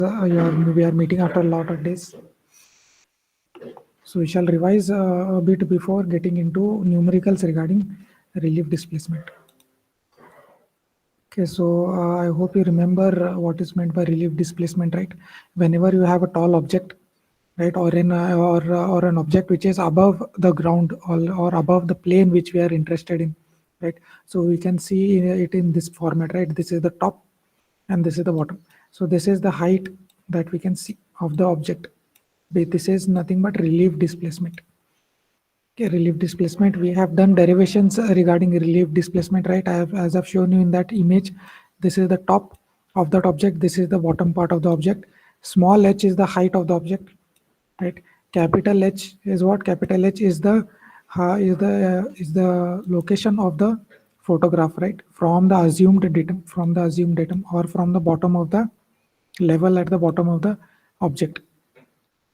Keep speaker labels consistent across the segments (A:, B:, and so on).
A: we are meeting after a lot of days. So we shall revise a bit before getting into numericals regarding relief displacement. Okay, so I hope you remember what is meant by relief displacement, right? Whenever you have a tall object, right, or an object which is above the ground or above the plane which we are interested in, right? So we can see it in this format, right? This is the top and this is the bottom. So this is the height that we can see of the object. This is nothing but relief displacement. Okay, relief displacement. We have done derivations regarding relief displacement, right? As I've shown you in that image, this is the top of that object. This is the bottom part of the object. Small h is the height of the object, right? Capital H is what? Capital H is the location of the photograph, right? From the assumed datum, or from the bottom of the level at the bottom of the object.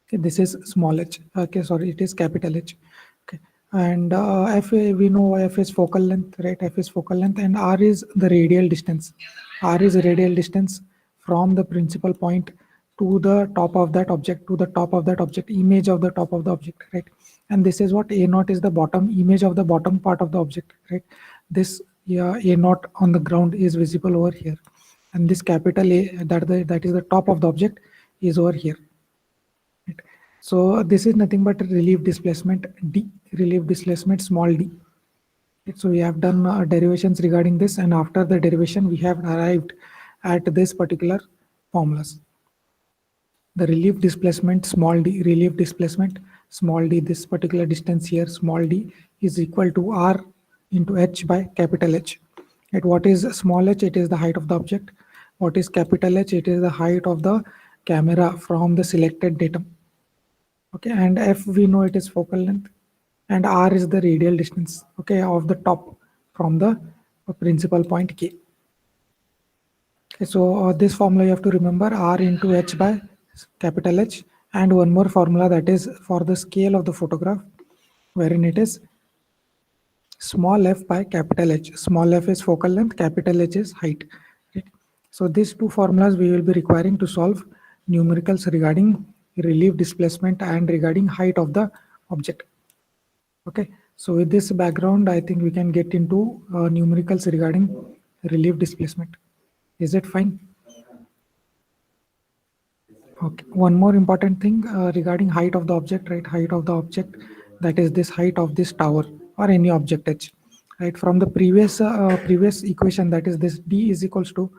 A: Okay, this is small h. Okay, sorry, it is capital H. Okay, and f, we know f is focal length, right? F is focal length, and r is the radial distance. R is radial distance from the principal point to the top of that object, image of the top of the object, right? And this is what a naught is, the bottom image of the bottom part of the object, right? This, yeah, a naught on the ground is visible over here, and this capital A, that is the top of the object, is over here. Right. So this is nothing but relief displacement d, relief displacement small d. Right. So we have done derivations regarding this, and after the derivation we have arrived at this particular formulas. The relief displacement small d, relief displacement small d, this particular distance here small d is equal to r into h by capital H. Right. What is small h? It is the height of the object. What is capital H? It is the height of the camera from the selected datum. Okay, and f, we know it is focal length, and r is the radial distance, okay, of the top from the principal point K. Okay, so this formula you have to remember, r into h by capital H, and one more formula that is for the scale of the photograph, wherein it is small f by capital H. Small f is focal length, capital H is height. Right? So these two formulas we will be requiring to solve numericals regarding relief displacement and regarding height of the object. Okay, so with this background, I think we can get into numericals regarding relief displacement. Is it fine? Okay, one more important thing regarding height of the object, right? Height of the object, that is this height of this tower or any object h, right? From the previous equation, that is this d is equals to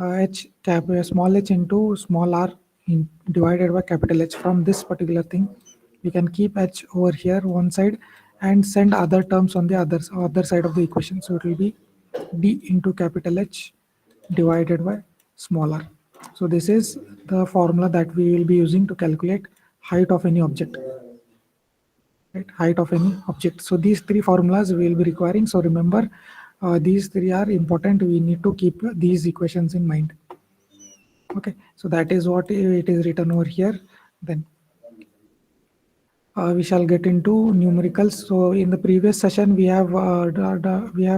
A: h cap small h into small r divided by capital H. From this particular thing, we can keep h over here one side and send other terms on the other side of the equation. So it will be d into capital H divided by small r. So this is the formula that we will be using to calculate height of any object. Right, height of any object. So these three formulas we will be requiring. So remember, these three are important. We need to keep these equations in mind. Okay, so that is what it is written over here. Then we shall get into numericals. So in the previous session, we have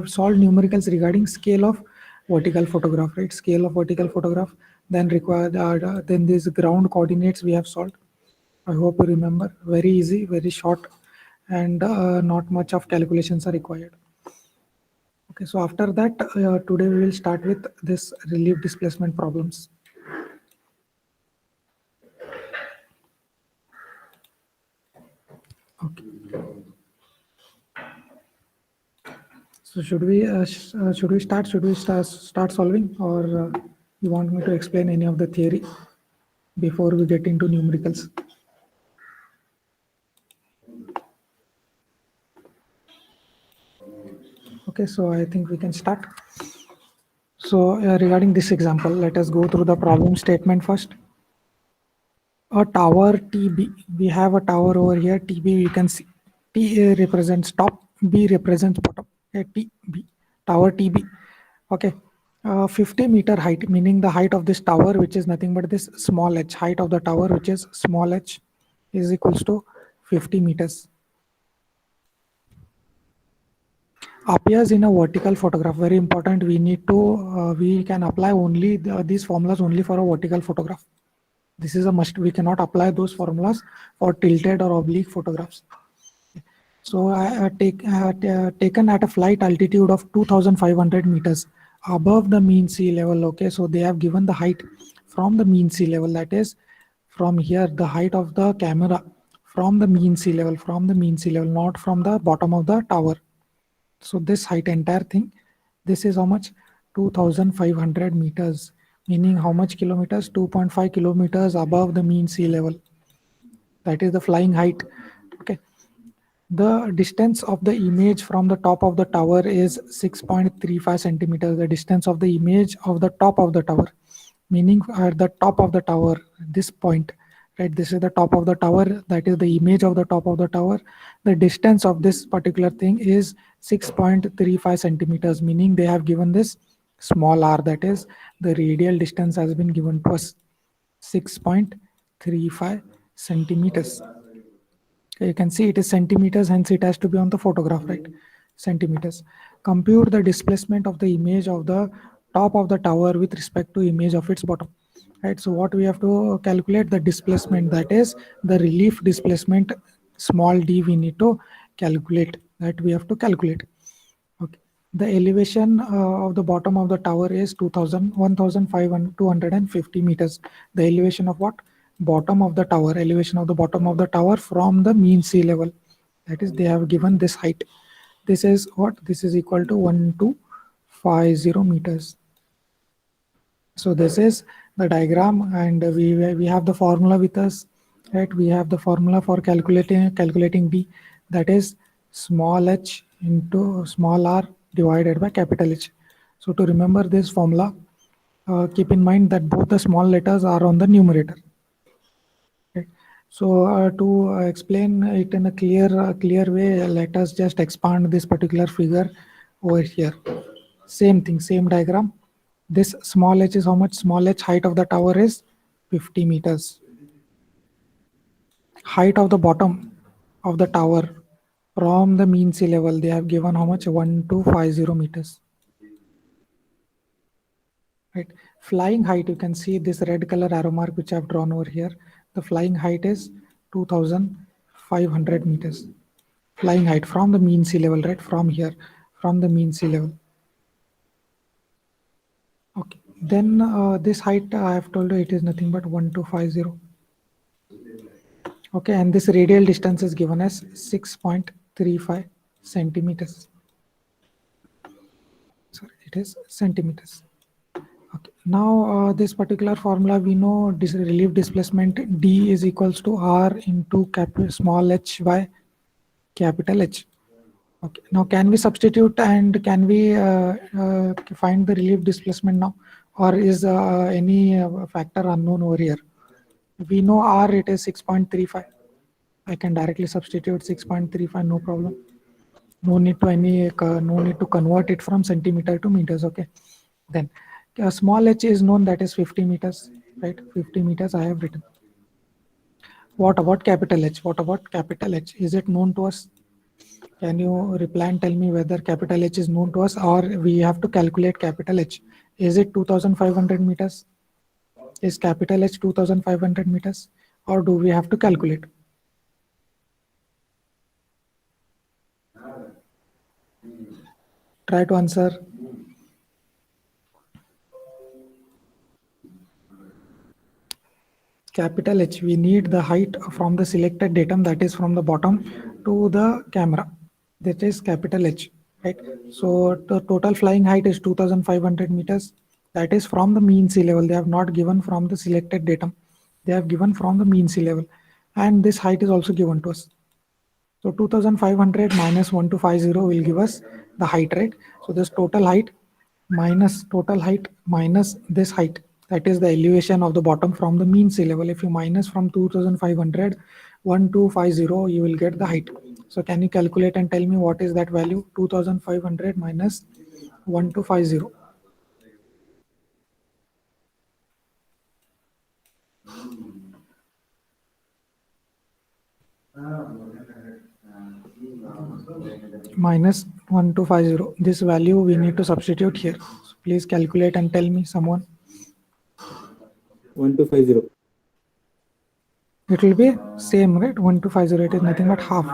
A: solved numericals regarding scale of vertical photograph, right? Scale of vertical photograph. Then then these ground coordinates we have solved. I hope you remember. Very easy, very short, and not much of calculations are required. Okay, so after that, today we will start with this relief displacement problems. Okay. So should we start? Should we start solving, or you want me to explain any of the theory before we get into numericals? Okay, so I think we can start. So regarding this example, let us go through the problem statement first. A tower TB. We have a tower over here. TB, you can see. T represents top. B represents bottom. TB. Tower TB. Okay. 50-meter height, meaning the height of this tower, which is nothing but this small h. Height of the tower, which is small h, is equals to 50 meters. Appears in a vertical photograph. Very important. We need to. We can apply only these formulas only for a vertical photograph. This is a must. We cannot apply those formulas for tilted or oblique photographs. So I taken at a flight altitude of 2,500 meters above the mean sea level. Okay, so they have given the height from the mean sea level. That is from here, the height of the camera from the mean sea level, not from the bottom of the tower. So this height, entire thing, this is how much? 2,500 meters, meaning how much kilometers? 2.5 kilometers above the mean sea level. That is the flying height. Okay. The distance of the image from the top of the tower is 6.35 centimeters. The distance of the image of the top of the tower, meaning at the top of the tower, this point, right? This is the top of the tower. That is the image of the top of the tower. The distance of this particular thing is 6.35 centimeters, meaning they have given this small r. That is the radial distance has been given to us, 6.35 centimeters. Okay, you can see it is centimeters, hence it has to be on the photograph, right? Centimeters. Compute the displacement of the image of the top of the tower with respect to image of its bottom, right? So what we have to calculate the displacement, that is the relief displacement, small d, we need to calculate. That we have to calculate. Okay. The elevation of the bottom of the tower is 1,250 meters. The elevation of what? Bottom of the tower. Elevation of the bottom of the tower from the mean sea level. That is, they have given this height. This is what? This is equal to 1,250 meters. So this is the diagram, and we have the formula with us, right? We have the formula for calculating d, that is small h into small r divided by capital H. So to remember this formula, keep in mind that both the small letters are on the numerator. Okay. So to explain it in a clear way, let us just expand this particular figure over here. Same thing, same diagram. This small h is how much? Small h, height of the tower is 50 meters. Height of the bottom of the tower from the mean sea level, they have given how much? 1,250 meters. Right. Flying height, you can see this red color arrow mark which I have drawn over here. The flying height is 2,500 meters. Flying height from the mean sea level, right? From here, from the mean sea level. Okay. Then this height, I have told you it is nothing but 1,250. Okay, and this radial distance is given as 6.35 centimeters. Sorry, it is centimeters. Okay. Now this particular formula, we know this relief displacement d is equals to r into small h by capital H. Okay. Now can we substitute and can we find the relief displacement now, or is any factor unknown over here? We know r, it is 6.35. I can directly substitute 6.35, no problem. No need to convert it from centimeter to meters. Okay. Then small h is known, that is 50 meters, right? 50 meters I have written. What about capital H? What about capital H? Is it known to us? Can you reply and tell me whether capital H is known to us, or we have to calculate capital H? Is it 2,500 meters? Is capital H 2,500 meters, or do we have to calculate? Try to answer. Capital H, we need the height from the selected datum, that is from the bottom to the camera. That is capital H, right? So the total flying height is 2,500 meters. That is from the mean sea level. They have not given from the selected datum. They have given from the mean sea level. And this height is also given to us. So 2,500 minus 1,250 will give us the height, right? So this total height minus this height, that is the elevation of the bottom from the mean sea level. If you minus from 2,500 1,250, you will get the height. So can you calculate and tell me what is that value? 2,500 minus 1,250. Minus 1,250. This value we need to substitute here. So please calculate and tell me, someone.
B: 1,250.
A: It will be same, right? 12508 is nothing but half.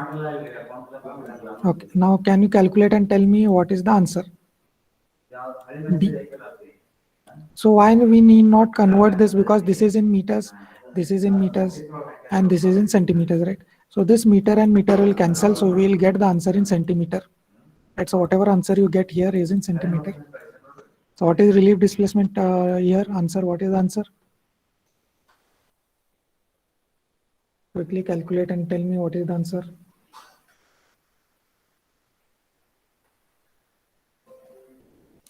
A: Okay, now can you calculate and tell me what is the answer? D. So why we need not convert this, because this is in meters, this is in meters, and this is in centimeters, right? So this meter and meter will cancel, so we will get the answer in centimeter. Right, so whatever answer you get here is in centimeter. So what is relief displacement here? Answer, what is the answer? Quickly calculate and tell me what is the answer.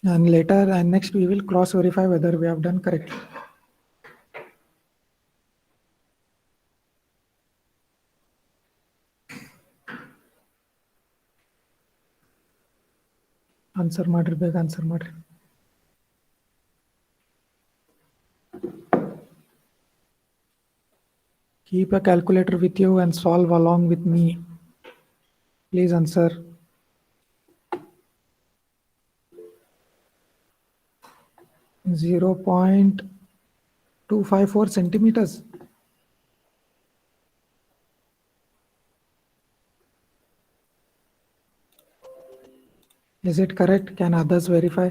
A: And later and next we will cross verify whether we have done correctly. Answer ಮಾಡ್ರಿ, ಬೇಗ answer ಮಾಡ್ರಿ. Keep a calculator with you and solve along with me. Please answer. 0.254 centimeters. Is it correct? Can others verify?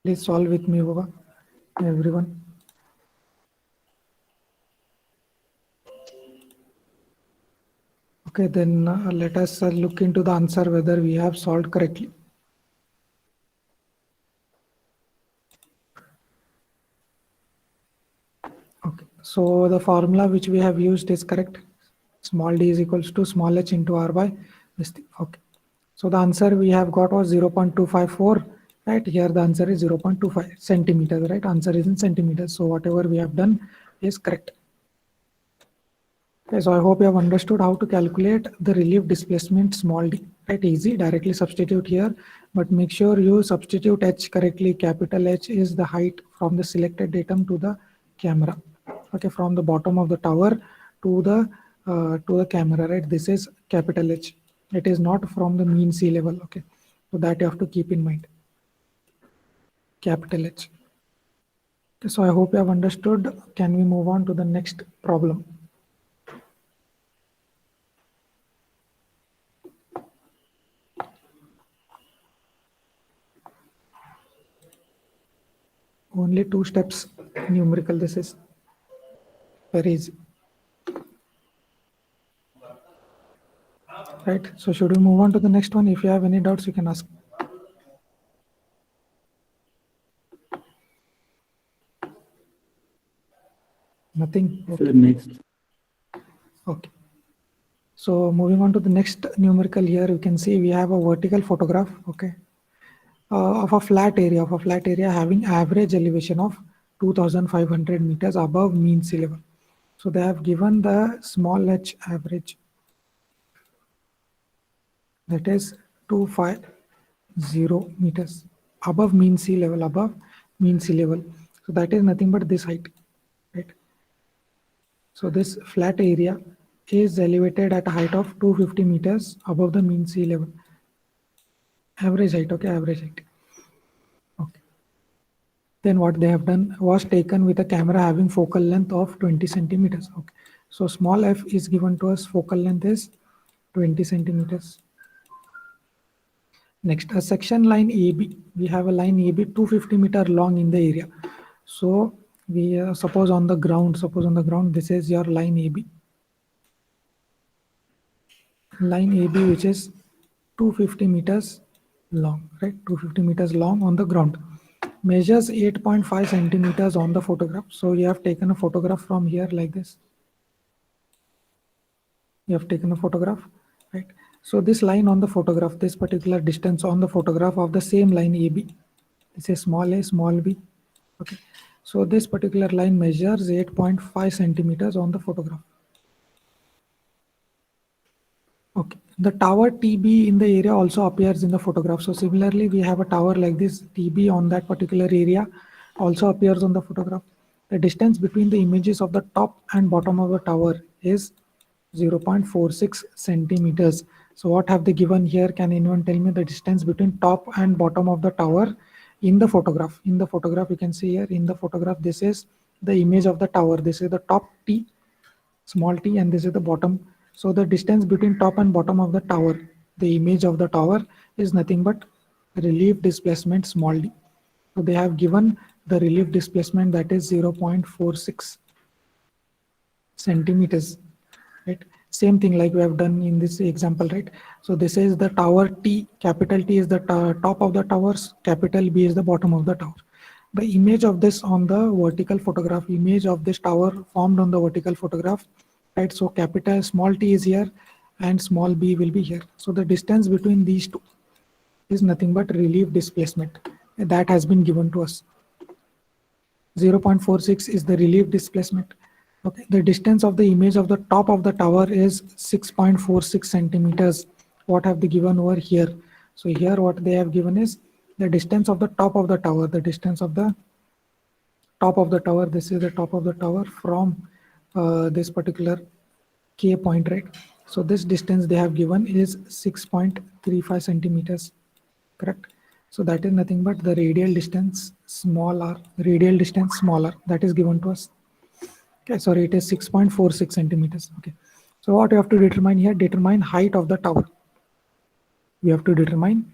A: Please solve with me, Baba. Everyone. Okay, then let us look into the answer whether we have solved correctly. Okay, so the formula which we have used is correct. Small d is equals to small h into r by this thing. Okay, so the answer we have got was 0.254. Right here, the answer is 0.25 centimeters. Right, answer is in centimeters. So whatever we have done is correct. Okay, so I hope you have understood how to calculate the relief displacement small d. Right, easy, directly substitute here, but make sure you substitute h correctly. Capital H is the height from the selected datum to the camera. Okay, from the bottom of the tower to the camera, right? This is capital H. It is not from the mean sea level. Okay, so that you have to keep in mind. Capital H. Okay, so I hope you have understood. Can we move on to the next problem? Only 2 steps numerical. This is very easy. Right, so should we move on to the next one? If you have any doubts, you can ask. Nothing. Okay.
B: Next.
A: Okay, so moving on to the next numerical here, you can see we have a vertical photograph. Okay, of a flat area having average elevation of 2500 meters above mean sea level. So they have given the small h average, that is 250 meters above mean sea level, so that is nothing but this height, right? So this flat area is elevated at a height of 250 meters above the mean sea level. Average height, okay, average height. Okay. Then what they have done was taken with a camera having focal length of 20 centimeters. Okay. So small f is given to us, focal length is 20 centimeters. Next, a section line AB. We have a line AB 250 meter long in the area. So we suppose on the ground, this is your line AB. Line AB, which is 250 meters long, right? 250 meters long on the ground. Measures 8.5 centimeters on the photograph. So you have taken a photograph from here like this. You have taken a photograph, right? So this line on the photograph, this particular distance on the photograph of the same line AB, this is small a, small b. Okay, so this particular line measures 8.5 centimeters on the photograph. Okay, the tower TB in the area also appears in the photograph. So similarly, we have a tower like this, TB on that particular area also appears on the photograph. The distance between the images of the top and bottom of the tower is 0.46 centimeters. So what have they given here? Can anyone tell me the distance between top and bottom of the tower in the photograph? In the photograph, you can see here in the photograph, this is the image of the tower. This is the top T, small t, and this is the bottom. So the distance between top and bottom of the tower, the image of the tower, is nothing but relief displacement small d. So they have given the relief displacement, that is 0.46 centimeters, right? Same thing like we have done in this example, right? So this is the tower T, capital T is the top of the towers, capital B is the bottom of the tower. The image of this on the vertical photograph, image of this tower formed on the vertical photograph, right? So capital small t is here and small b will be here. So the distance between these two is nothing but relief displacement that has been given to us. 0.46 is the relief displacement. Okay, the distance of the image of the top of the tower is 6.46 centimeters. What have they given over here? So here what they have given is the distance of the top of the tower, the distance of the top of the tower. This is the top of the tower from this particular K point, right? So this distance they have given is 6.35 centimeters, correct? So that is nothing but the radial distance small r, radial distance smaller, that is given to us. Okay, sorry, it is 6.46 centimeters. Okay, so what you have to determine here, determine height of the tower. We have to determine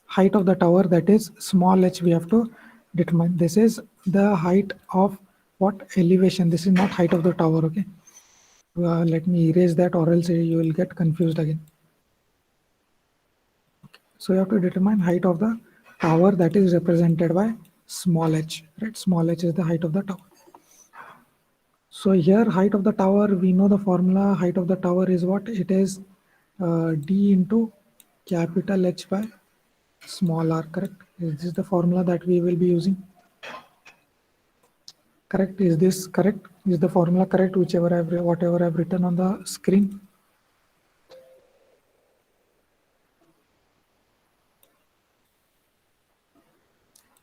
A: height of the tower, that is small h we have to determine. This is the height of what elevation, this is not height of the tower. Okay, let me erase that or else you will get confused again. So you have to determine height of the tower, that is represented by small h, right? Small h is the height of the tower. So here height of the tower, we know the formula. Height of the tower is what? It is d into capital H by small r, correct? Is this the formula that we will be using? Correct? Is this correct? Is the formula correct? Whatever I've written on the screen.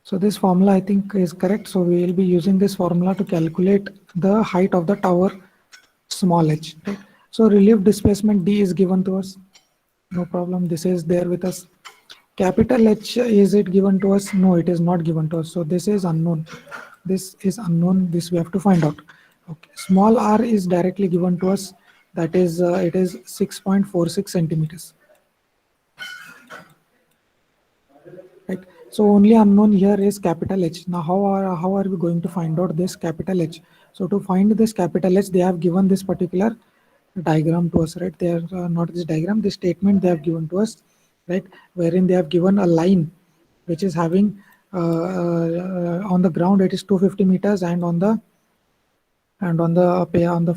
A: So this formula I think is correct. So we will be using this formula to calculate the height of the tower small h, right? So relief displacement d is given to us. No problem. This is there with us. Capital H, is it given to us? No, it is not given to us. So this is unknown. This is unknown. This we have to find out. Okay. Small r is directly given to us. That is, it is 6.46 centimeters. Right. So only unknown here is capital H. Now how are we going to find out this capital H? So to find this capital H, they have given this particular diagram to us, right? They are not this diagram, this statement they have given to us, right? Wherein they have given a line which is having on the ground it is 250 meters and on the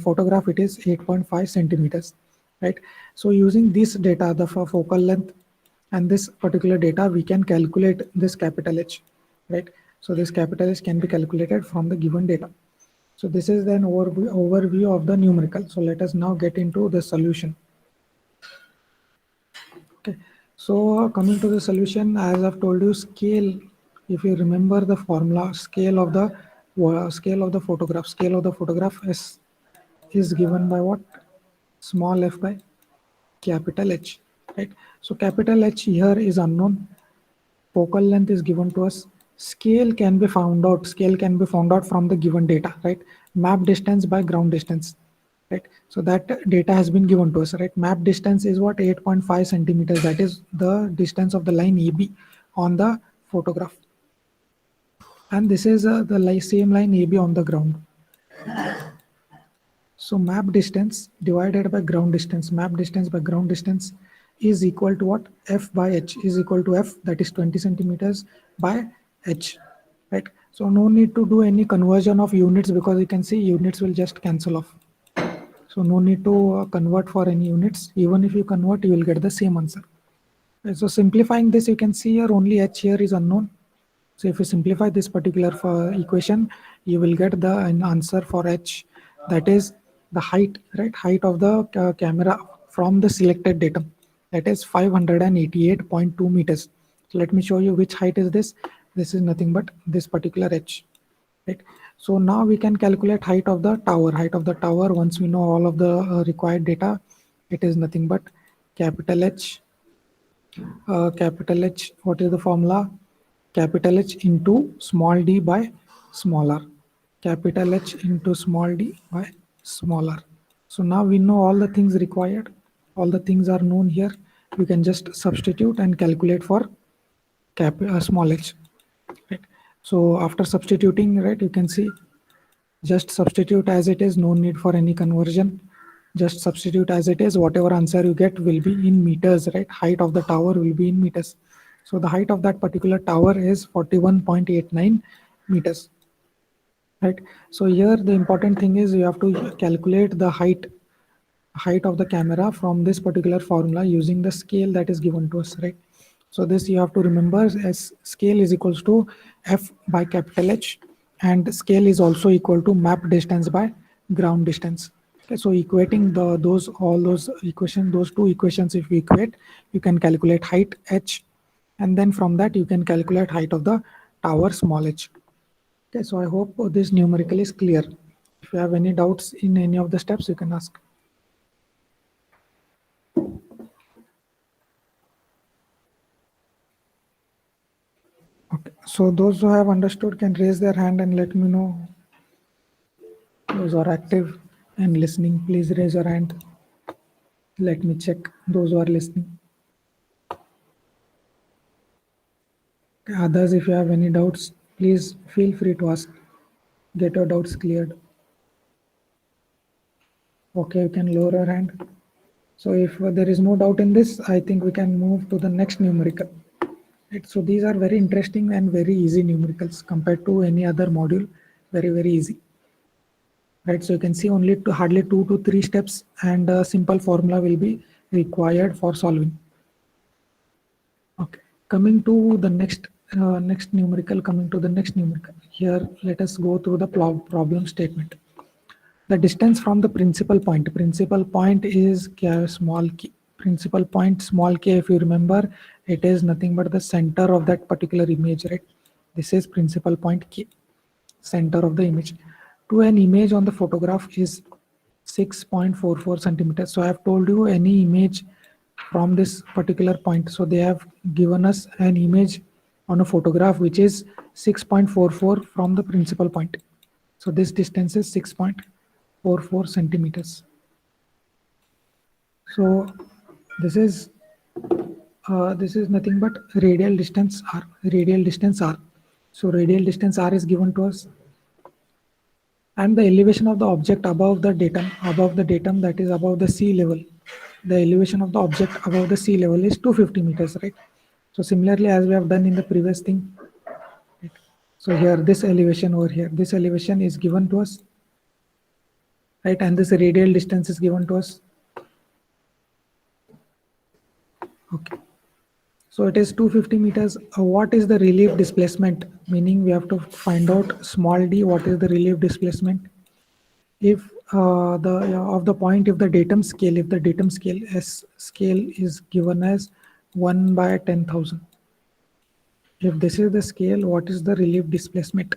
A: photograph it is 8.5 centimeters, right? So using this data, the focal length and this particular data, we can calculate this capital H, right? So this capital H can be calculated from the given data. So this is an overview of the numerical. So let us now get into the solution. Okay, so coming to the solution, as I've told you, scale, if you remember the formula, scale of the photograph is given by what? Small f by capital H, right? So capital H here is unknown. Focal length is given to us. Scale can be found out. Scale can be found out from the given data, right? Map distance by ground distance, right? So that data has been given to us, right? Map distance is what? 8.5 centimeters. That is the distance of the line AB on the photograph. And this is the same line AB on the ground. So map distance divided by ground distance, map distance by ground distance is equal to what? F by H is equal to F, that is 20 centimeters by H, right? So no need to do any conversion of units because you can see units will just cancel off. So no need to convert for any units. Even if you convert, you will get the same answer. Right, so simplifying this, you can see here only H here is unknown. So if you simplify this particular equation, you will get the answer for H, that is the height, right? Height of the camera from the selected datum, that is 588.2 meters. So let me show you which height is this. This is nothing but this particular H, right? So now we can calculate height of the tower. Height of the tower, once we know all of the required data, it is nothing but capital H, capital H, what is the formula? Capital H into small d by small r. Capital H into small d by small r. So now we know all the things required. All the things are known here. We can just substitute and calculate for small h. Right. So after substituting, right, you can see just substitute as it is, no need for any conversion. Just substitute as it is, whatever answer you get will be in meters, right? Height of the tower will be in meters. So the height of that particular tower is 41.89 meters, right? So here the important thing is you have to calculate the height of the camera from this particular formula using the scale that is given to us, right? So this you have to remember, as scale is equals to f by capital H, and scale is also equal to map distance by ground distance. Okay, so equating all those equations, those two equations, if we equate, you can calculate height h, and then from that you can calculate height of the tower small h. Okay, so I hope this numerical is clear. If you have any doubts in any of the steps, you can ask. Okay, so those who have understood can raise their hand and let me know. Those who are active and listening, please raise your hand. Let me check those who are listening. Okay, others, if you have any doubts, please feel free to ask. Get your doubts cleared. Okay, you can lower your hand. So if there is no doubt in this, I think we can move to the next numerical. Right, so these are very interesting and very easy numericals compared to any other module. Very easy. Right, so you can see only hardly 2 to 3 steps, and a simple formula will be required for solving. Okay, coming to the next numerical. Here, let us go through the problem statement. The distance from the principal point. Principal point is small k. Principal point small k, if you remember, it is nothing but the center of that particular image, right? This is principal point k, center of the image. To an image on the photograph is 6.44 centimeters. So I have told you any image from this particular point. So they have given us an image on a photograph which is 6.44 from the principal point. So this distance is 6.44 centimeters. So this is nothing but radial distance r. Radial distance r. So radial distance r is given to us, and the elevation of the object above the datum, that is above the sea level. The elevation of the object above the sea level is 250 meters, right? So similarly, as we have done in the previous thing, right? So here, this elevation over here, this elevation is given to us, right? And this radial distance is given to us. Okay. So it is 250 meters. What is the relief displacement? Meaning we have to find out small d, what is the relief displacement? If of the point, if the datum scale S scale is given as 1 by 10,000. If this is the scale, what is the relief displacement?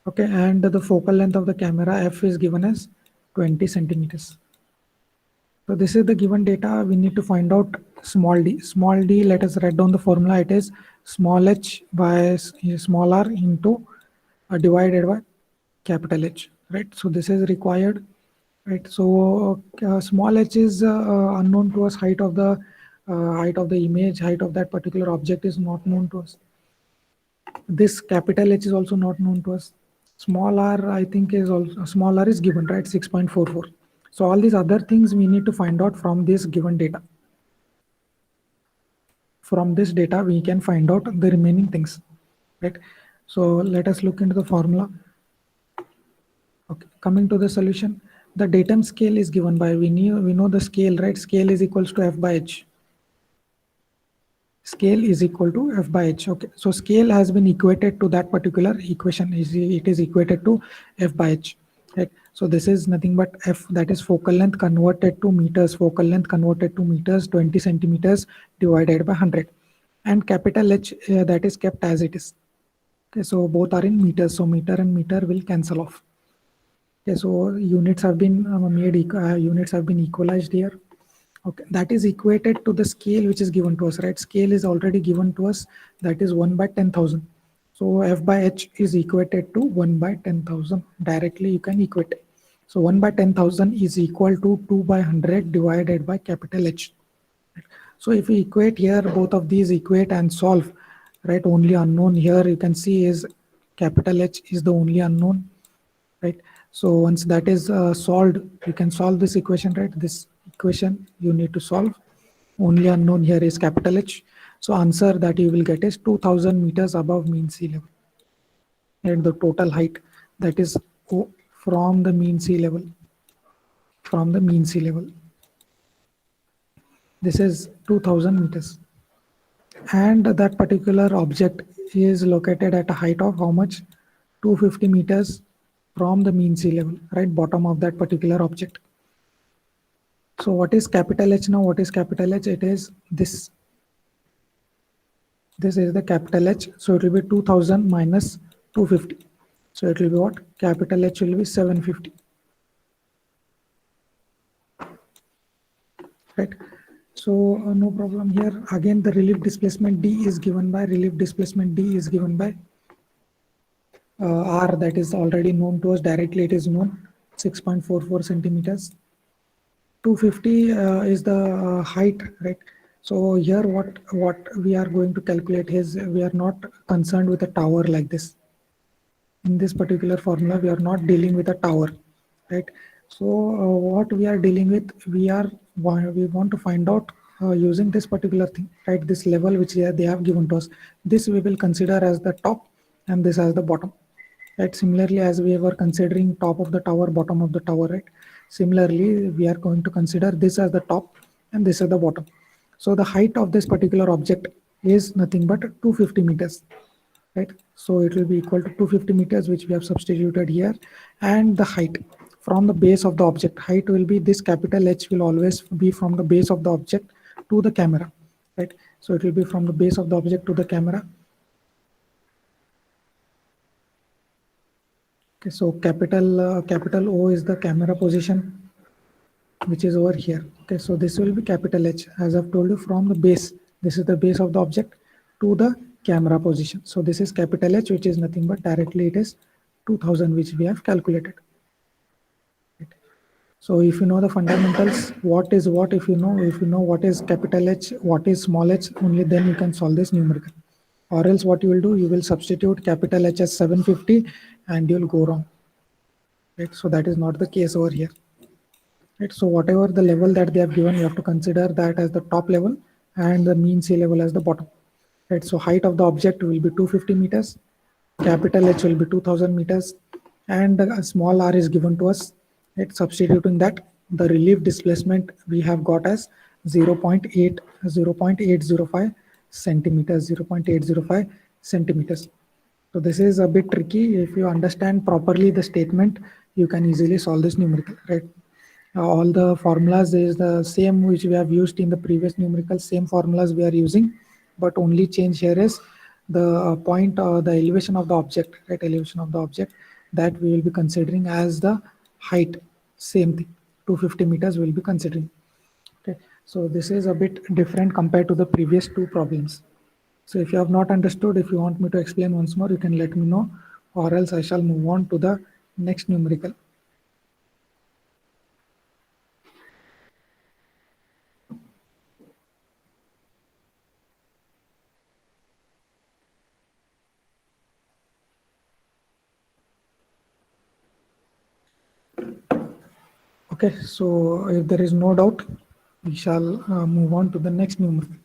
A: Okay, and the focal length of the camera f is given as 20 centimeters. So this is the given data. We need to find out small d. Small d, let us write down the formula. It is small h by small r into divided by capital H, right? So this is required, right? So small h is unknown to us. Height of the image, height of that particular object is not known to us. This capital H is also not known to us. Small r, I think, is also, small r is given, right? 6.44. So all these other things we need to find out from this given data. From this data, we can find out the remaining things, right? So let us look into the formula. Okay, coming to the solution, the datum scale is given by, we know the scale, right? Scale is equals to f by h. Scale is equal to f by h. Okay, so scale has been equated to that particular equation. It is equated to f by h. Right? So this is nothing but f, that is focal length converted to meters. Focal length converted to meters, 20 centimeters divided by 100, and capital H that is kept as it is. Okay, so both are in meters. So meter and meter will cancel off. Okay, so units have been units have been equalized here. Okay, that is equated to the scale which is given to us, right? Scale is already given to us, that is 1 by 10,000. So F by H is equated to 1 by 10,000. Directly you can equate. So 1 by 10,000 is equal to 2 by 100 divided by capital H. So if we equate here, both of these equate and solve, right? Only unknown here you can see is capital H is the only unknown, right? So once that is solved, you can solve this equation, right? This equation you need to solve. Only unknown here is capital H. So answer that you will get is 2000 meters above mean sea level. And the total height, that is from the mean sea level. From the mean sea level. This is 2000 meters. And that particular object is located at a height of how much? 250 meters from the mean sea level, right? Bottom of that particular object. So what is capital H now? What is capital H? It is this. This is the capital H. So it will be 2000 minus 250. So it will be what? Capital H will be 750. Right. So no problem here. Again, the relief displacement D is given by R, that is already known to us. Directly it is known 6.44 centimeters. 250 is the height, right? So here what we are going to calculate is, we are not concerned with a tower like this. In this particular formula, we are not dealing with a tower, right? So what we are dealing with, we want to find out using this particular thing, right? This level which they have given to us, this we will consider as the top and this as the bottom, right? Similarly, as we were considering top of the tower, bottom of the tower, right? Similarly, we are going to consider this as the top and this as the bottom. So the height of this particular object is nothing but 250 meters, right? So it will be equal to 250 meters, which we have substituted here. And the height from the base of the object, height will be this capital H will always be from the base of the object to the camera, right? So it will be from the base of the object to the camera. Okay, so capital O is the camera position, which is over here. Okay, so this will be capital H, as I've told you, from the base. This is the base of the object to the camera position. So this is capital H, which is nothing but directly it is 2000, which we have calculated. So if you know the fundamentals, what is what, if you know what is capital H, what is small h, only then you can solve this numerical. Or else what you will do, you will substitute capital H as 750 and you'll go wrong. Right? So that is not the case over here. Right? So whatever the level that they have given, you have to consider that as the top level and the mean sea level as the bottom. Right? So height of the object will be 250 meters, capital H will be 2000 meters, and a small r is given to us. Right? Substituting that, the relief displacement we have got as 0.805 centimeters, 0.805 centimeters. So this is a bit tricky. If you understand properly the statement, you can easily solve this numerical, right? All the formulas is the same which we have used in the previous numerical, same formulas we are using, but only change here is the point, the elevation of the object, right? Elevation of the object that we will be considering as the height, same thing, 250 meters we will be considering. Okay, so this is a bit different compared to the previous two problems. So if you have not understood, if you want me to explain once more, you can let me know, or else I shall move on to the next numerical. Okay, so if there is no doubt, we shall move on to the next numerical.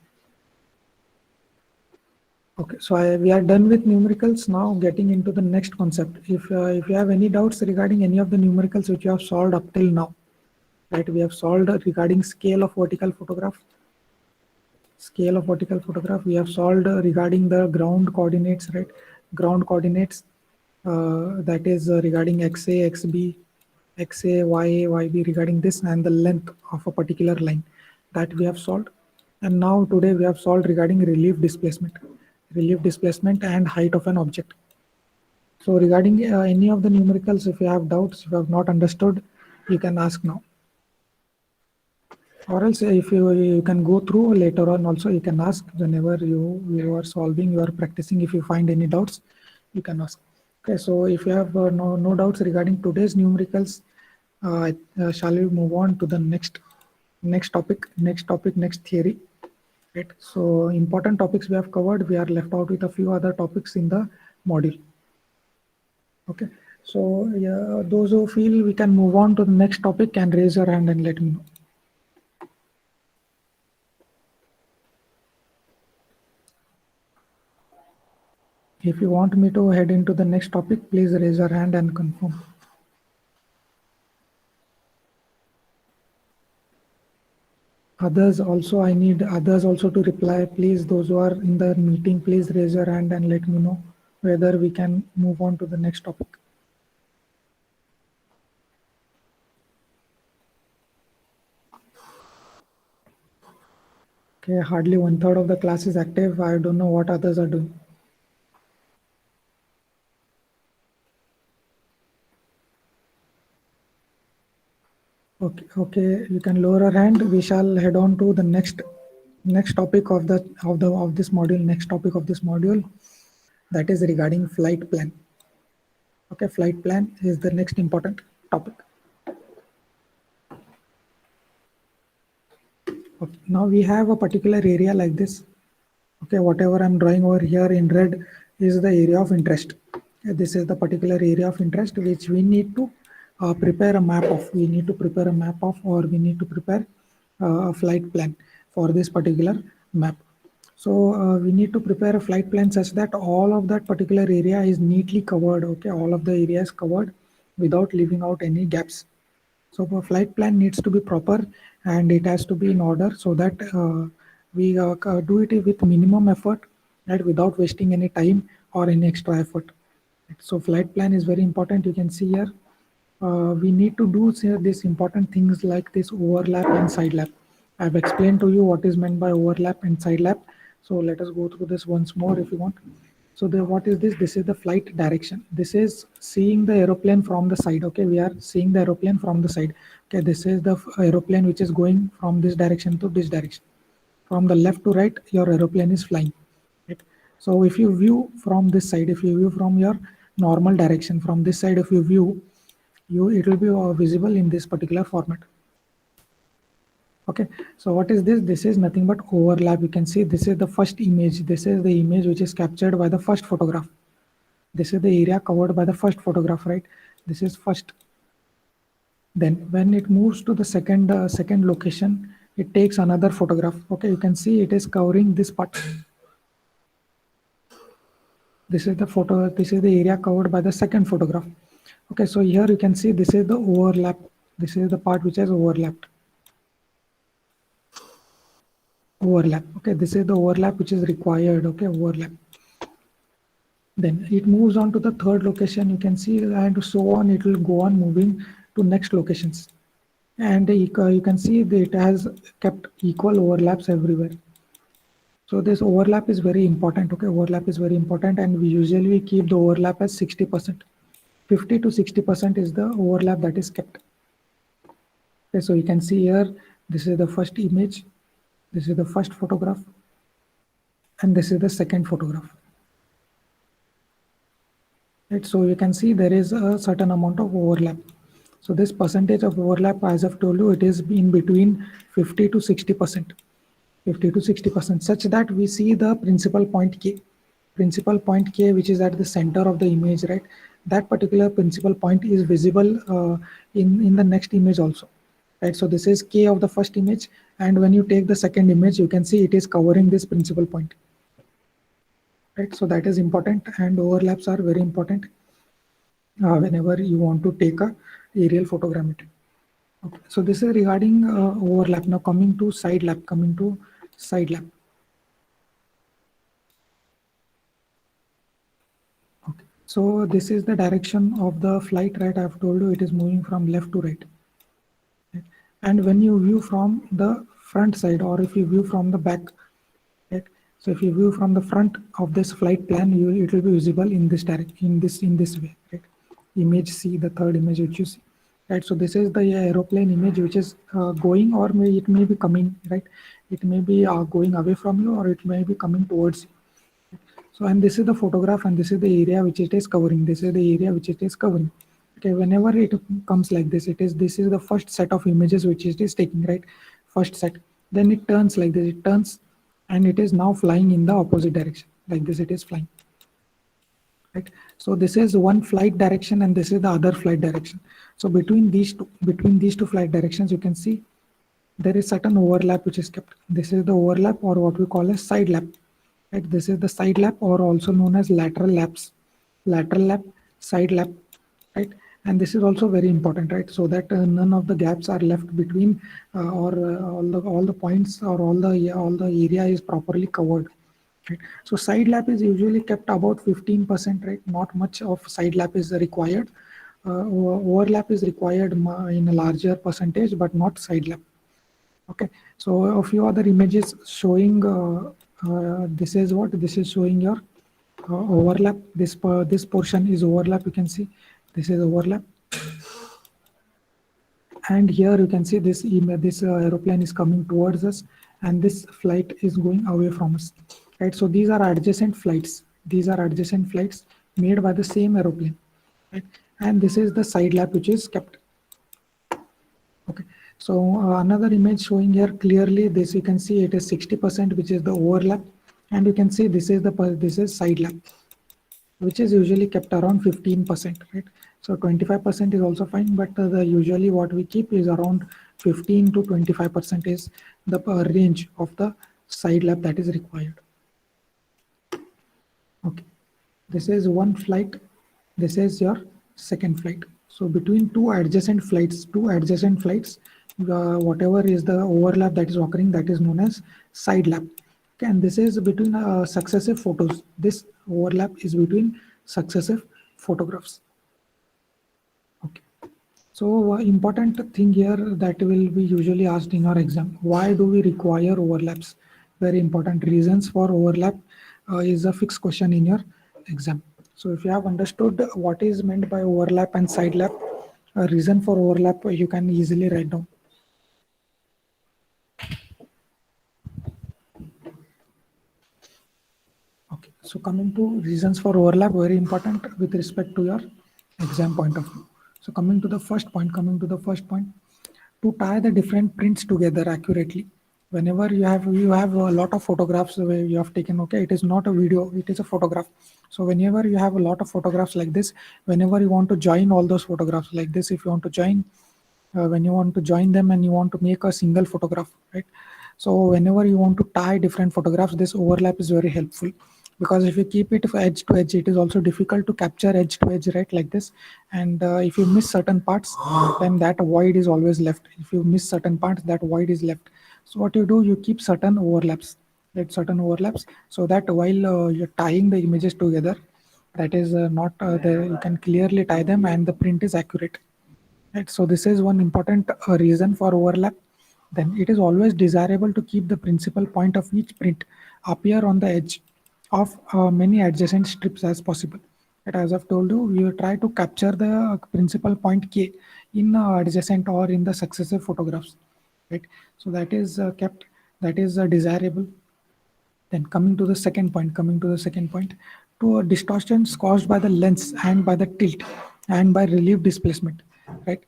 A: Okay, so we are done with numericals. Now getting into the next concept. If you have any doubts regarding any of the numericals which you have solved up till now, right? We have solved regarding scale of vertical photograph. Scale of vertical photograph. We have solved regarding the ground coordinates, right? Ground coordinates, that is regarding XA, XB, XA, YA, YB, regarding this and the length of a particular line, that we have solved. And now today we have solved regarding relief displacement and height of an object. So regarding any of the numericals, if you have doubts, if you have not understood, you can ask now. Or else if you can go through later on also, you can ask whenever you are solving, you are practicing. If you find any doubts, you can ask. Okay, so if you have no doubts regarding today's numericals, shall we move on to the next theory? Right. So important topics we have covered. We are left out with a few other topics in the module. Okay. So yeah, those who feel we can move on to the next topic can raise your hand and let me know. If you want me to head into the next topic, please raise your hand and confirm. Others also, I need others also to reply. Please, those who are in the meeting, please raise your hand and let me know whether we can move on to the next topic. Okay, hardly 1/3 of the class is active. I don't know what others are doing. Okay, you can lower your hand. We shall head on to the next topic of this module. Next topic of this module, that is regarding flight plan. Okay, flight plan is the next important topic. Okay, now we have a particular area like this. Okay, whatever I'm drawing over here in red is the area of interest. This is the particular area of interest which we need to prepare a map of. We need to prepare a map of, or we need to prepare a flight plan for this particular map. So we need to prepare a flight plan such that all of that particular area is neatly covered. Okay, all of the area is covered without leaving out any gaps. So the flight plan needs to be proper and it has to be in order so that we do it with minimum effort, right, without wasting any time or any extra effort. So flight plan is very important. You can see here, we need to do these important things like this overlap and side lap. I've explained to you what is meant by overlap and side lap. So let us go through this once more if you want. So what is this? This is the flight direction. This is seeing the aeroplane from the side. Okay, we are seeing the aeroplane from the side. Okay, this is the aeroplane which is going from this direction to this direction. From the left to right, your aeroplane is flying. Right? So if you view from this side, if you view from your normal direction, from this side, if you view, it will be visible in this particular format. Okay, so what is this? This is nothing but overlap. You can see this is the first image. This is the image which is captured by the first photograph. This is the area covered by the first photograph, right? This is first. Then when it moves to the second location, it takes another photograph. Okay, you can see it is covering this part. This is the photo. This is the area covered by the second photograph. Okay, so here you can see this is the overlap. This is the part which has overlapped. Overlap. Okay, this is the overlap which is required. Okay, overlap. Then it moves on to the third location. You can see, and so on. It will go on moving to next locations, and you can see that it has kept equal overlaps everywhere. So this overlap is very important. Okay, overlap is very important, and we usually keep the overlap as 60%. 50 to 60% is the overlap that is kept. Okay, so you can see here, this is the first image, this is the first photograph, and this is the second photograph. Right, so you can see there is a certain amount of overlap. So this percentage of overlap, as I've told you, it is in between 50 to 60%. 50 to 60%, such that we see the principal point K. Principal point K, which is at the center of the image, right? That particular principal point is visible in the next image also. Right, so this is K of the first image, and when you take the second image, you can see it is covering this principal point. Right, so that is important, and overlaps are very important whenever you want to take a aerial photogrammetry. Okay, so this is regarding overlap. Now coming to side lap. Okay, so this is the direction of the flight, right? I've told you it is moving from left to right. Right? And when you view from the front side, or if you view from the back, right? So if you view from the front of this flight plan, it will be visible in this direction, in this way, right? Image C, the third image which you see. right? So this is the aeroplane image which is going, or it may be coming, right? It may be going away from you, or it may be coming towards you. So, and this is the photograph, and this is the area which it is covering. This is the area which it is covering. Okay, whenever it comes like this, this is the first set of images which it is taking, right? First set. Then it turns like this. It turns, and it is now flying in the opposite direction. Like this, it is flying. Right. So this is one flight direction, and this is the other flight direction. So between these two flight directions, you can see there is certain overlap which is kept. This is the overlap, or what we call as side lap. Right. This is the side lap, or also known as lateral laps. Lateral lap, side lap, right? And this is also very important, right? So that none of the gaps are left between, or all the points, or all the area is properly covered. Right. So side lap is usually kept about 15%, right? Not much of side lap is required. Overlap is required in a larger percentage, but not side lap. Okay. So a few other images showing this is what this is showing your overlap. This portion is overlap. You can see this is overlap, and here you can see this aeroplane is coming towards us, and this flight is going away from us, right? So these are adjacent flights. These are adjacent flights made by the same aeroplane, right? And this is the side lap which is kept. Okay, so another image showing here clearly, this you can see it is 60%, which is the overlap, and you can see this is side lap, which is usually kept around 15%, right? So 25% is also fine, but usually what we keep is around 15 to 25% is the range of the side lap that is required. Okay, this is one flight. This is your second flight. So between two adjacent flights, whatever is the overlap that is occurring, that is known as side lap. Okay, and this is between successive photos. This overlap is between successive photographs. Okay. So important thing here that will be usually asked in our exam. Why do we require overlaps? Very important. Reasons for overlap is a fixed question in your exam. So if you have understood what is meant by overlap and side lap, a reason for overlap you can easily write down. Okay, so coming to reasons for overlap, very important with respect to your exam point of view. So coming to the first point, to tie the different prints together accurately. Whenever you have a lot of photographs where you have taken, okay, it is not a video, it is a photograph. So whenever you have a lot of photographs like this, whenever you want to join all those photographs like this, if you want to join, when you want to join them and you want to make a single photograph, right? So whenever you want to tie different photographs, this overlap is very helpful, because if you keep it edge to edge, it is also difficult to capture edge to edge, right? Like this. And if you miss certain parts, then that void is always left. If you miss certain parts, that void is left. So what you do, you keep certain overlaps, right? Certain overlaps, so that while you're tying the images together, that is not there, you can clearly tie them and the print is accurate. Right, so this is one important reason for overlap. Then it is always desirable to keep the principal point of each print appear on the edge of many adjacent strips as possible. But as I've told you, we will try to capture the principal point K in adjacent or in the successive photographs. Right, so that is kept, that is desirable. Then coming to the second point, to distortions caused by the lens and by the tilt and by relief displacement, right,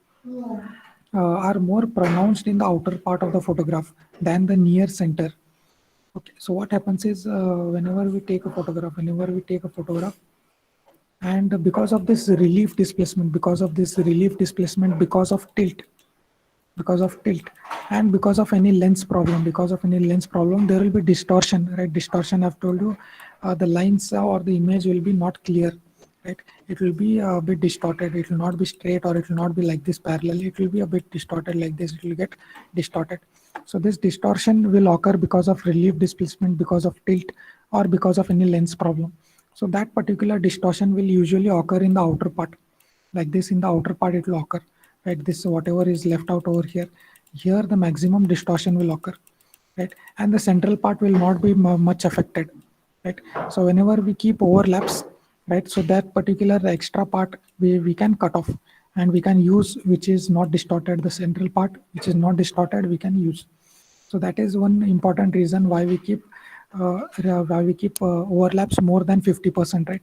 A: are more pronounced in the outer part of the photograph than the near center. Okay, so what happens is whenever we take a photograph, and because of this relief displacement, because of tilt, and because of any lens problem, there will be distortion, right? Distortion, I've told you, the lines or the image will be not clear, right? It will be a bit distorted, it will not be straight, or it will not be like this parallel, it will be a bit distorted like this, it will get distorted. So this distortion will occur because of relief displacement, because of tilt, or because of any lens problem. So that particular distortion will usually occur in the outer part, like this. In the outer part it will occur, right? This, whatever is left out over here, the maximum distortion will occur, right? And the central part will not be much affected, right? So whenever we keep overlaps, right, so that particular extra part we can cut off, and we can use which is not distorted, the central part which is not distorted we can use. So that is one important reason why we keep overlaps more than 50%, right?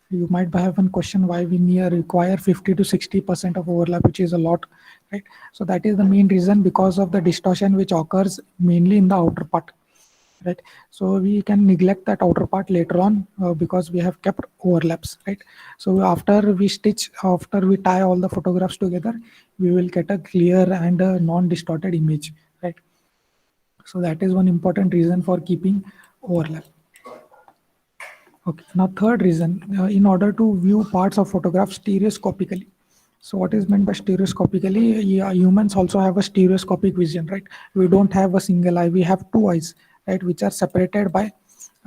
A: You might have one question why we require 50 to 60% of overlap, which is a lot, right? So that is the main reason, because of the distortion which occurs mainly in the outer part, right? So we can neglect that outer part later on because we have kept overlaps, right? So after we tie all the photographs together, we will get a clear and a non-distorted image, right? So that is one important reason for keeping overlap. Okay, now third reason, in order to view parts of photographs stereoscopically. So what is meant by stereoscopically? Yeah, humans also have a stereoscopic vision, right? We don't have a single eye, we have two eyes, right, which are separated by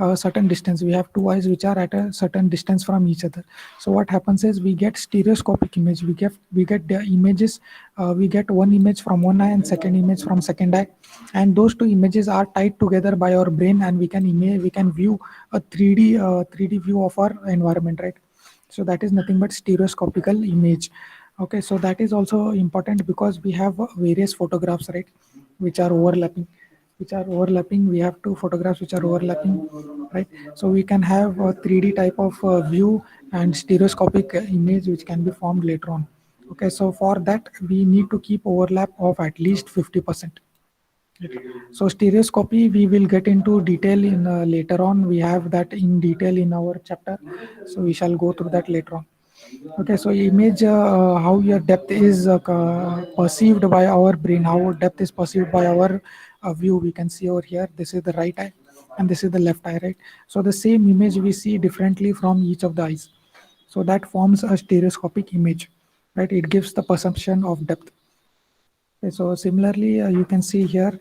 A: a certain distance. We have two eyes which are at a certain distance from each other. So what happens is we get stereoscopic image. We get the images. We get one image from one eye and second image from second eye, and those two images are tied together by our brain, and we can view a 3D view of our environment, right? So that is nothing but stereoscopical image. Okay, so that is also important because we have various photographs, right, which are overlapping. We have two photographs which are overlapping, right? So we can have a 3D type of view and stereoscopic image which can be formed later on. Okay, so for that we need to keep overlap of at least 50%. So stereoscopy we will get into detail in later on. We have that in detail in our chapter, so we shall go through that later on. Okay, so image, how your depth is perceived by our brain, how depth is perceived by our view. We can see over here, this is the right eye and this is the left eye, right? So the same image we see differently from each of the eyes. So that forms a stereoscopic image, right? It gives the perception of depth. Okay, so similarly, you can see here,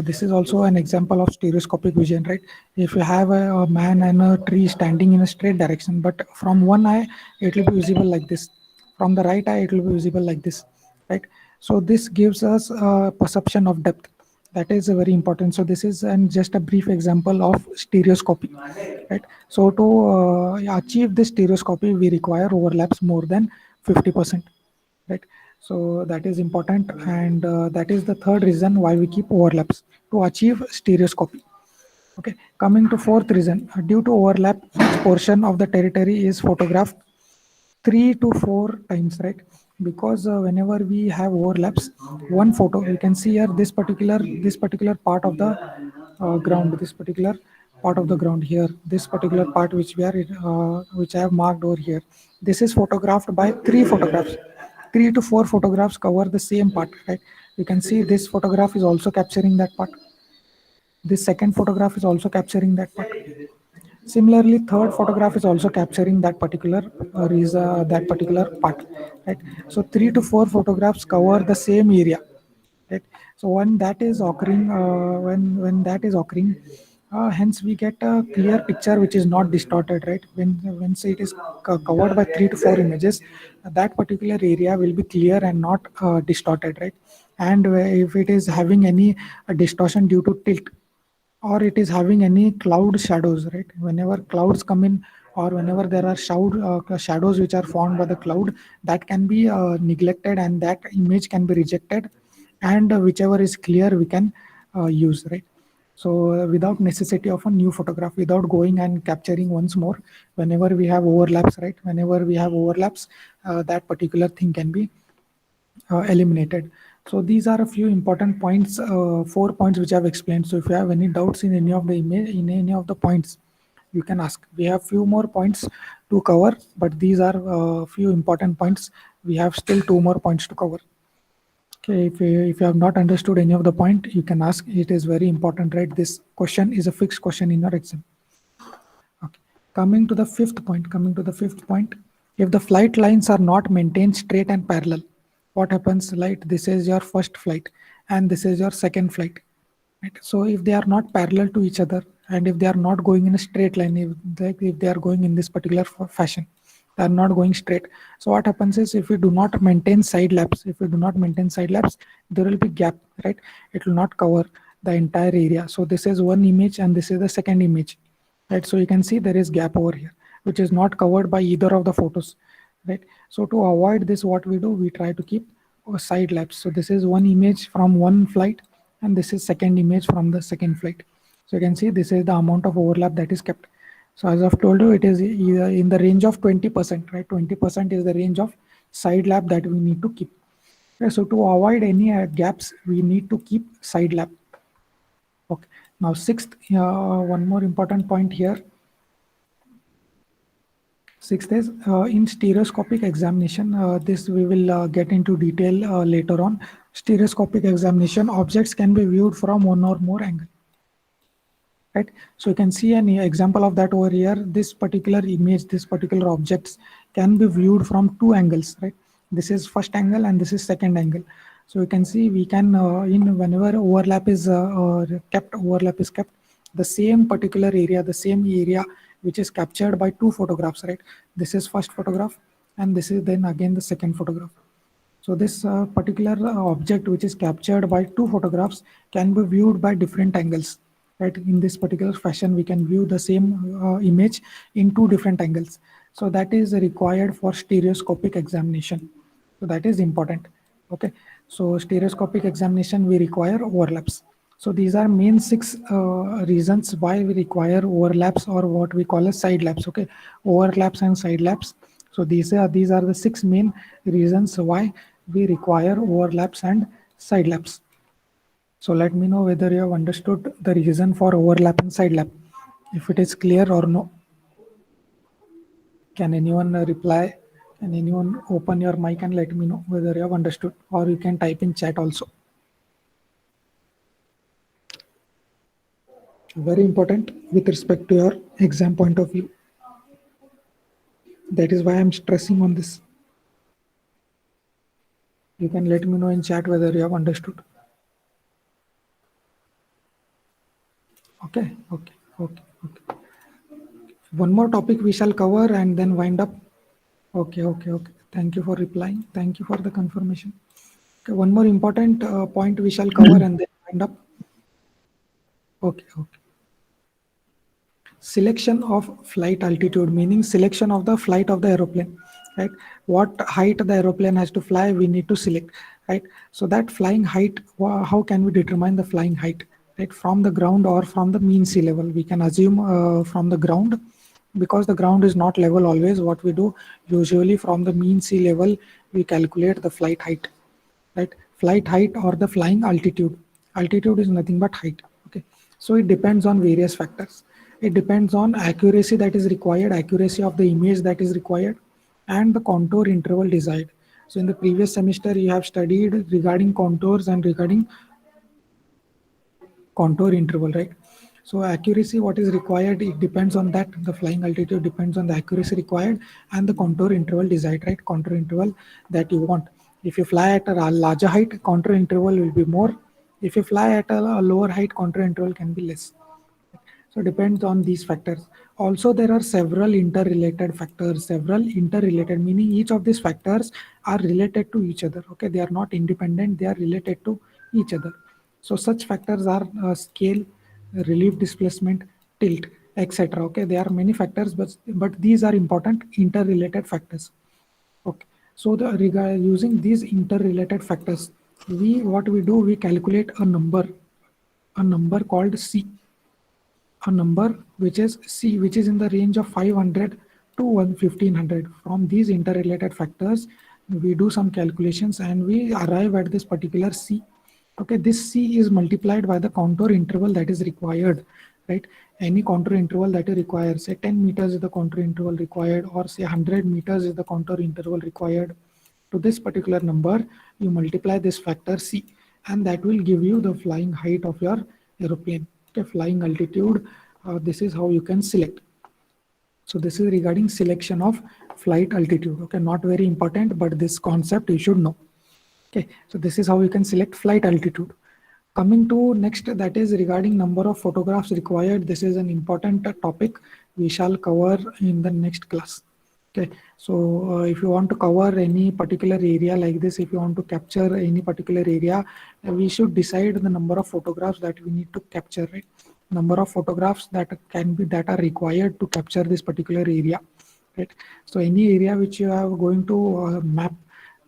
A: this is also an example of stereoscopic vision, right? If you have a man and a tree standing in a straight direction, but from one eye, it will be visible like this. From the right eye, it will be visible like this, right? So this gives us a perception of depth. That is very important. So this is just a brief example of stereoscopy, right? So to achieve this stereoscopy, we require overlaps more than 50%, right? So that is important, and that is the third reason why we keep overlaps, to achieve stereoscopy. Okay, coming to fourth reason, due to overlap, each portion of the territory is photographed 3 to 4 times, right? Because whenever we have overlaps, one photo, you can see here this particular part of the ground, this particular part of the ground here, this particular part which I have marked over here. This is photographed by 3 photographs. 3 to 4 photographs cover the same part, right? You can see this photograph is also capturing that part. This second photograph is also capturing that part. Similarly, third photograph is also capturing that particular part, right? So 3 to 4 photographs cover the same area, right? So when that is occurring, hence we get a clear picture which is not distorted, right? When say it is covered by 3 to 4 images, that particular area will be clear and not distorted, right? And if it is having any distortion due to tilt, or it is having any cloud shadows, right? Whenever clouds come in, or whenever there are shadows which are formed by the cloud, that can be neglected, and that image can be rejected, and whichever is clear we can use, right? So without necessity of a new photograph, without going and capturing once more, whenever we have overlaps, right? Whenever we have overlaps, that particular thing can be eliminated. So these are a few important points, 4 points which I've explained. So if you have any doubts in any of the any of the points, you can ask. We have few more points to cover, but these are few important points. We have still 2 more points to cover. Okay, if you have not understood any of the point, you can ask. It is very important, right? This question is a fixed question in your exam. Okay. Coming to the fifth point, if the flight lines are not maintained straight and parallel, what happens? Like this is your first flight, and this is your second flight. Right? So if they are not parallel to each other, and if they are not going in a straight line, if they are going in this particular fashion, they are not going straight. So what happens is, if we do not maintain side laps, there will be gap, right? It will not cover the entire area. So this is one image, and this is the second image, right? So you can see there is gap over here, which is not covered by either of the photos. right? So to avoid this, what we do, we try to keep a side lapse. So this is one image from one flight, and this is second image from the second flight. So you can see this is the amount of overlap that is kept. So as I've told you, it is either in the range of 20%, right? 20% is the range of side lap that we need to keep. Okay, so to avoid any gaps, we need to keep side lap. Okay. Now sixth, one more important point here. Sixth is in stereoscopic examination. This we will get into detail later on. Stereoscopic examination, objects can be viewed from one or more angles. Right, so you can see an example of that over here. This particular image, this particular objects can be viewed from two angles, right? This is first angle and this is second angle. So you can see we can in whenever overlap is kept, the same particular area, the same area which is captured by two photographs, right? This is first photograph and this is then again the second photograph. So this particular object which is captured by two photographs can be viewed by different angles, right? In this particular fashion, we can view the same image in two different angles. So that is required for stereoscopic examination. So that is important. Okay. So stereoscopic examination, we require overlaps. So these are main six reasons why we require overlaps, or what we call as side laps. Okay, overlaps and side laps. So these are the six main reasons why we require overlaps and side laps. So let me know whether you have understood the reason for overlap and side lap. If it is clear or no. Can anyone reply? Can anyone open your mic and let me know whether you have understood, or you can type in chat also. Very important with respect to your exam point of view. That is why I'm stressing on this. You can let me know in chat whether you have understood. Okay, okay, okay, okay. One more topic we shall cover and then wind up. Okay, okay, okay. Thank you for replying. Thank you for the confirmation. Okay, one more important point we shall cover and then wind up. Okay, okay. Selection of flight altitude, meaning selection of the flight of the aeroplane, right? What height the aeroplane has to fly, we need to select, right? So that flying height, how can we determine the flying height, right? From the ground or from the mean sea level? We can assume from the ground, because the ground is not level always. What we do, usually from the mean sea level, we calculate the flight height, right? Flight height or the flying altitude. Altitude is nothing but height. Okay, so it depends on various factors. It depends on accuracy that is required, accuracy of the image that is required, and the contour interval desired. So in the previous semester, you have studied regarding contours and regarding contour interval, right? So accuracy, what is required, it depends on that. The flying altitude depends on the accuracy required and the contour interval desired, right? Contour interval that you want. If you fly at a larger height, contour interval will be more. If you fly at a lower height, contour interval can be less. So depends on these factors. Also, there are several interrelated factors, several interrelated, meaning each of these factors are related to each other. Okay, they are not independent, they are related to each other. So such factors are scale, relief displacement, tilt, etc. Okay, there are many factors, but these are important interrelated factors. Okay, so using these interrelated factors, what we do, we calculate a number called C, a number which is C, which is in the range of 500 to 1500. From these interrelated factors, we do some calculations and we arrive at this particular C. Okay, this C is multiplied by the contour interval that is required, right? Any contour interval that you require, say 10 meters is the contour interval required, or say 100 meters is the contour interval required. To this particular number, you multiply this factor C, and that will give you the flying height of your aeroplane. Okay, flying altitude, this is how you can select. So this is regarding selection of flight altitude. Okay, not very important, but this concept you should know. Okay, so this is how you can select flight altitude. Coming to next, that is regarding number of photographs required. This is an important topic we shall cover in the next class. Okay, so if you want to cover any particular area like this, if you want to capture any particular area, we should decide the number of photographs that we need to capture, right? Number of photographs that are required to capture this particular area. right? So any area which you are going to map,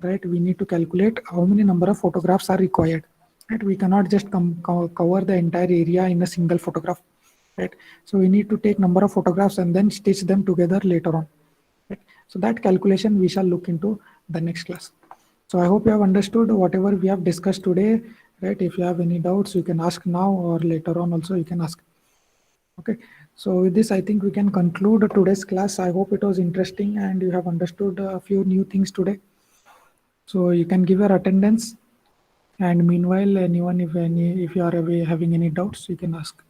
A: right, we need to calculate how many number of photographs are required, right? We cannot just cover the entire area in a single photograph, right? So we need to take number of photographs and then stitch them together later on, right? So that calculation we shall look into the next class. So I hope you have understood whatever we have discussed today, right? If you have any doubts, you can ask now, or later on also you can ask. Okay, so with this, I think we can conclude today's class. I hope it was interesting and you have understood a few new things today. So you can give your attendance, and meanwhile, anyone, if you are away having any doubts, you can ask.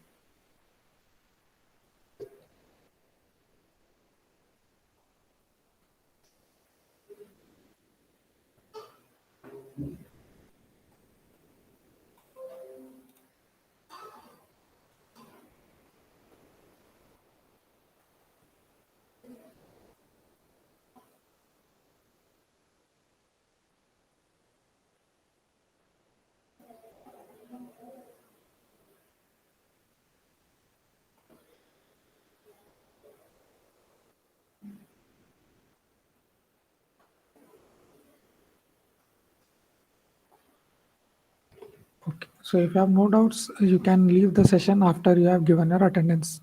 A: Okay. So if you have no doubts, you can leave the session after you have given your attendance.